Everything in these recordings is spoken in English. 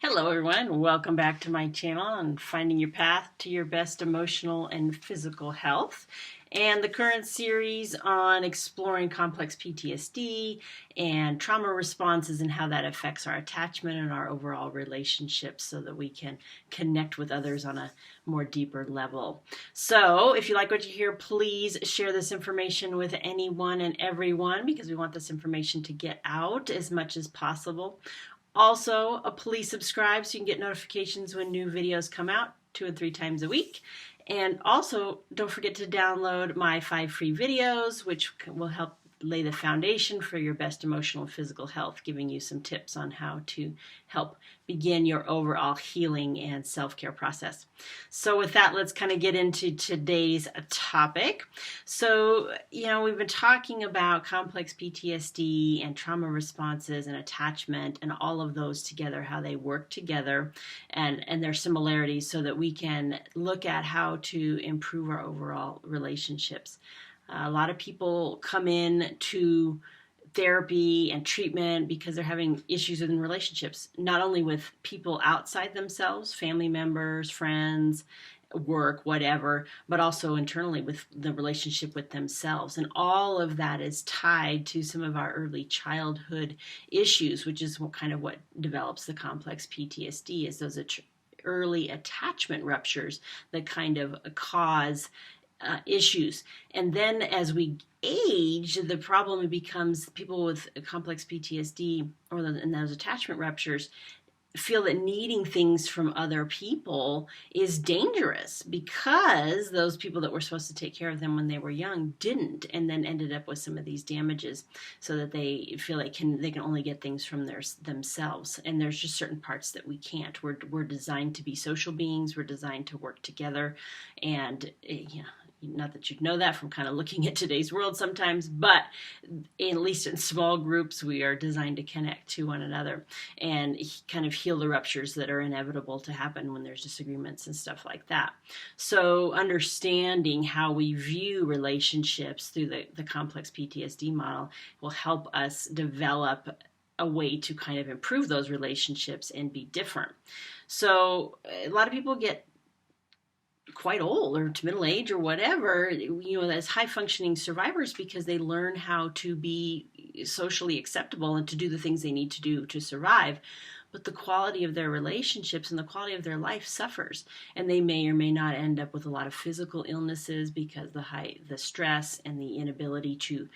Hello everyone, welcome back to my channel on finding your path to your best emotional and physical health, and the current series on exploring complex PTSD and trauma responses and how that affects our attachment and our overall relationships so that we can connect with others on a more deeper level. So if you like what you hear, please share this information with anyone and everyone because we want this information to get out as much as possible. Also, please subscribe so you can get notifications when new videos come out 2 and 3 times a week. And also, don't forget to download my 5 free videos, which will help lay the foundation for your best emotional and physical health, giving you some tips on how to help begin your overall healing and self-care process. So with that, let's kind of get into today's topic. So, we've been talking about complex PTSD and trauma responses and attachment and all of those together, how they work together and their similarities so that we can look at how to improve our overall relationships. A lot of people come in to therapy and treatment because they're having issues in relationships, not only with people outside themselves, family members, friends, work, whatever, but also internally with the relationship with themselves. And all of that is tied to some of our early childhood issues, which is what develops the complex PTSD, is those early attachment ruptures that kind of cause issues. And then as we age, the problem becomes people with complex PTSD and those attachment ruptures feel that needing things from other people is dangerous because those people that were supposed to take care of them when they were young didn't, and then ended up with some of these damages so that they feel like they can only get things from themselves. And there's just certain parts that we can't. We're designed to be social beings. We're designed to work together. And not that you'd know that from kind of looking at today's world sometimes, but at least in small groups, we are designed to connect to one another and kind of heal the ruptures that are inevitable to happen when there's disagreements and stuff like that. So understanding how we view relationships through the complex PTSD model will help us develop a way to kind of improve those relationships and be different. So a lot of people get quite old or to middle age or whatever, as high functioning survivors because they learn how to be socially acceptable and to do the things they need to do to survive. But the quality of their relationships and the quality of their life suffers, and they may or may not end up with a lot of physical illnesses because the stress and the inability to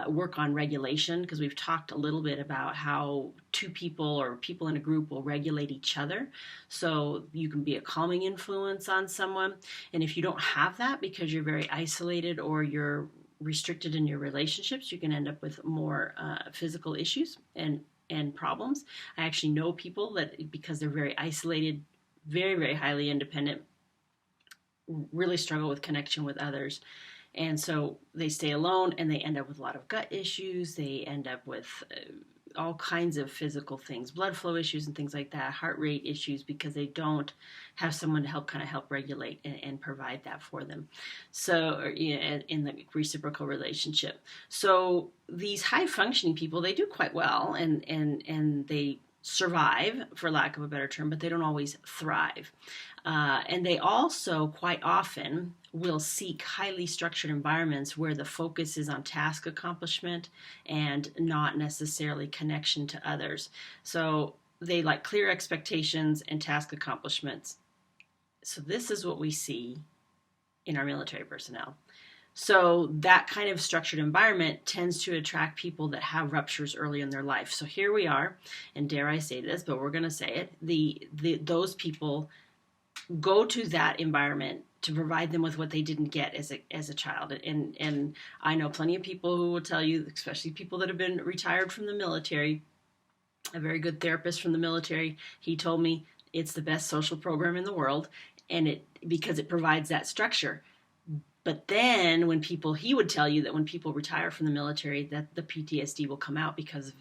work on regulation, because we've talked a little bit about how two people or people in a group will regulate each other. So you can be a calming influence on someone, and if you don't have that because you're very isolated or you're restricted in your relationships, you can end up with more physical issues and problems. I actually know people that, because they're very isolated, very, very highly independent, really struggle with connection with others. And so they stay alone and they end up with a lot of gut issues. They end up with all kinds of physical things, blood flow issues and things like that, heart rate issues, because they don't have someone to help regulate and provide that for them. So in the reciprocal relationship. So these high functioning people, they do quite well and they survive, for lack of a better term, but they don't always thrive. And they also quite often will seek highly structured environments where the focus is on task accomplishment and not necessarily connection to others. So they like clear expectations and task accomplishments. So this is what we see in our military personnel. So that kind of structured environment tends to attract people that have ruptures early in their life. So here we are, and dare I say this, but we're going to say it, those people go to that environment to provide them with what they didn't get as a child. And I know plenty of people who will tell you, especially people that have been retired from the military, a very good therapist from the military, he told me it's the best social program in the world, and because it provides that structure. But then he would tell you that when people retire from the military, that the PTSD will come out because of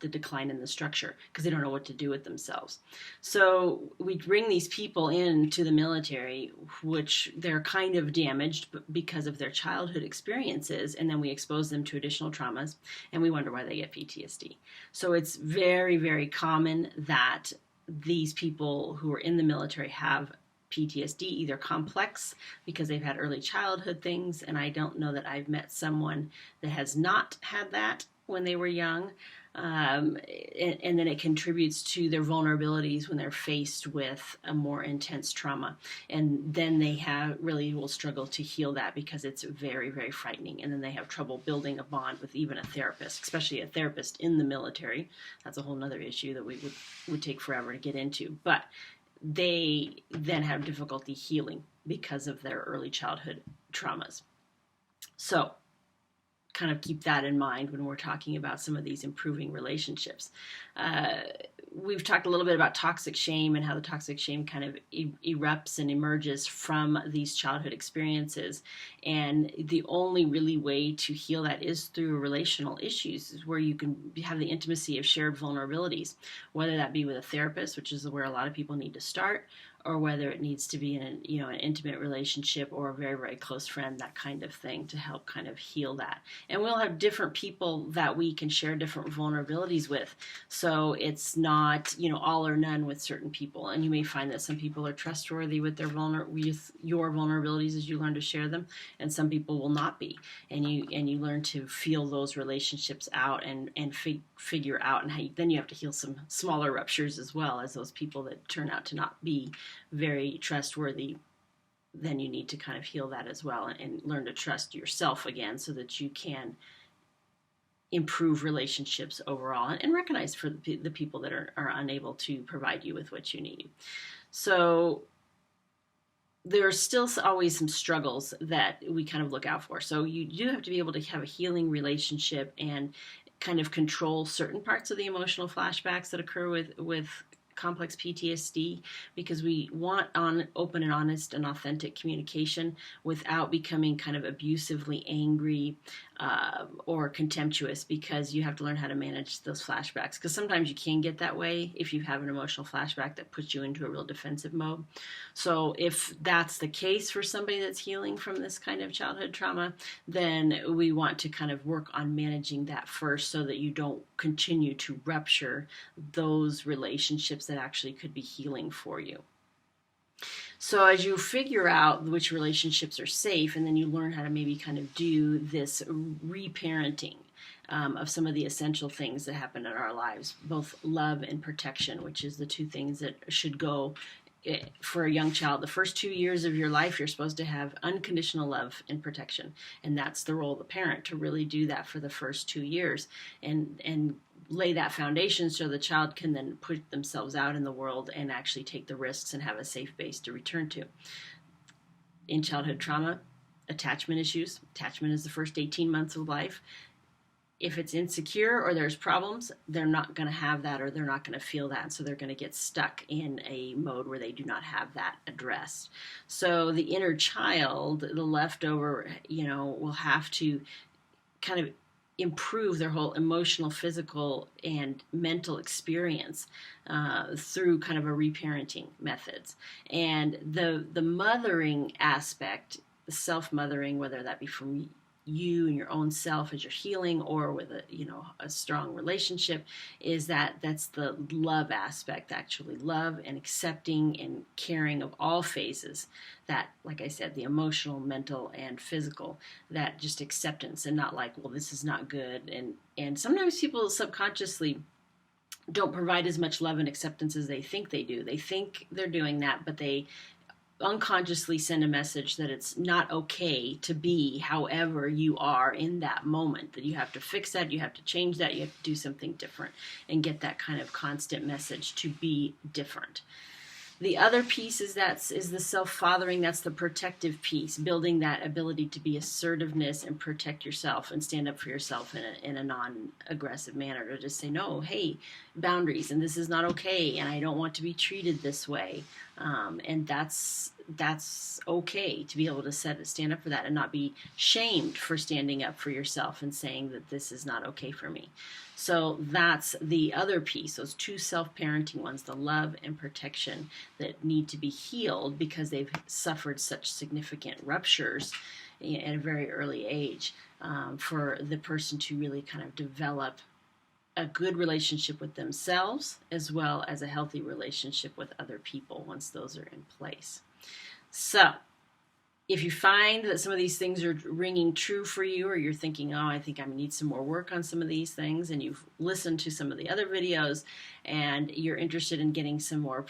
the decline in the structure, because they don't know what to do with themselves. So we bring these people into the military, which they're kind of damaged because of their childhood experiences, and then we expose them to additional traumas, and we wonder why they get PTSD. So it's very, very common that these people who are in the military have PTSD, either complex because they've had early childhood things, and I don't know that I've met someone that has not had that when they were young. And then it contributes to their vulnerabilities when they're faced with a more intense trauma. And then they will struggle to heal that because it's very, very frightening. And then they have trouble building a bond with even a therapist, especially a therapist in the military. That's a whole nother issue that we would take forever to get into. But they then have difficulty healing because of their early childhood traumas. So kind of keep that in mind when we're talking about some of these improving relationships. We've talked a little bit about toxic shame and how the toxic shame kind of erupts and emerges from these childhood experiences. And the only really way to heal that is through relational issues, is where you can have the intimacy of shared vulnerabilities, whether that be with a therapist, which is where a lot of people need to start, or whether it needs to be in an intimate relationship or a very, very close friend, that kind of thing, to help kind of heal that. And we'll have different people that we can share different vulnerabilities with. So it's not, all or none with certain people. And you may find that some people are trustworthy with with your vulnerabilities as you learn to share them, and some people will not be. And you learn to feel those relationships out and figure out, and then you have to heal some smaller ruptures as well, as those people that turn out to not be very trustworthy. Then you need to kind of heal that as well, and learn to trust yourself again, so that you can improve relationships overall, and recognize for the people that are unable to provide you with what you need. So there are still always some struggles that we kind of look out for. So you do have to be able to have a healing relationship and kind of control certain parts of the emotional flashbacks that occur with complex PTSD, because we want open and honest and authentic communication without becoming kind of abusively angry or contemptuous, because you have to learn how to manage those flashbacks, because sometimes you can get that way if you have an emotional flashback that puts you into a real defensive mode. So if that's the case for somebody that's healing from this kind of childhood trauma, then we want to kind of work on managing that first, so that you don't continue to rupture those relationships that actually could be healing for you. So as you figure out which relationships are safe, and then you learn how to maybe kind of do this reparenting of some of the essential things that happen in our lives, both love and protection, which is the two things that should go for a young child. The first 2 years of your life, you're supposed to have unconditional love and protection. And that's the role of the parent, to really do that for the first 2 years and lay that foundation, so the child can then put themselves out in the world and actually take the risks and have a safe base to return to. In childhood trauma, attachment issues. Attachment is the first 18 months of life. If it's insecure or there's problems, they're not going to have that, or they're not going to feel that. So they're going to get stuck in a mode where they do not have that addressed. So the inner child, the leftover, will have to kind of improve their whole emotional, physical, and mental experience through kind of a reparenting methods. And the mothering aspect, the self-mothering, whether that be from you and your own self as you're healing, or with a strong relationship, that's the love aspect, actually love and accepting and caring of all phases, that, like I said, the emotional, mental, and physical, that just acceptance, and not like, well, this is not good. And sometimes people subconsciously don't provide as much love and acceptance as they think they do. They think they're doing that, but they unconsciously send a message that it's not okay to be however you are in that moment, that you have to fix that, you have to change that, you have to do something different, and get that kind of constant message to be different. The other piece is the self-fathering. That's the protective piece, building that ability to be assertiveness and protect yourself and stand up for yourself in a non-aggressive manner, to just say, no, hey, boundaries, and this is not okay, and I don't want to be treated this way. And that's okay to be able to stand up for that, and not be shamed for standing up for yourself and saying that this is not okay for me. So that's the other piece, those two self-parenting ones, the love and protection, that need to be healed because they've suffered such significant ruptures at a very early age, for the person to really kind of develop a good relationship with themselves as well as a healthy relationship with other people once those are in place. So if you find that some of these things are ringing true for you, or you're thinking, oh, I think I need some more work on some of these things, and you've listened to some of the other videos and you're interested in getting some more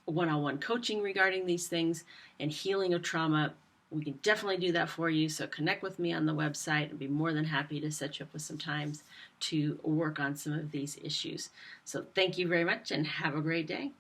one-on-one coaching regarding these things and healing of trauma, we can definitely do that for you. So connect with me on the website and be more than happy to set you up with some times to work on some of these issues. So thank you very much and have a great day.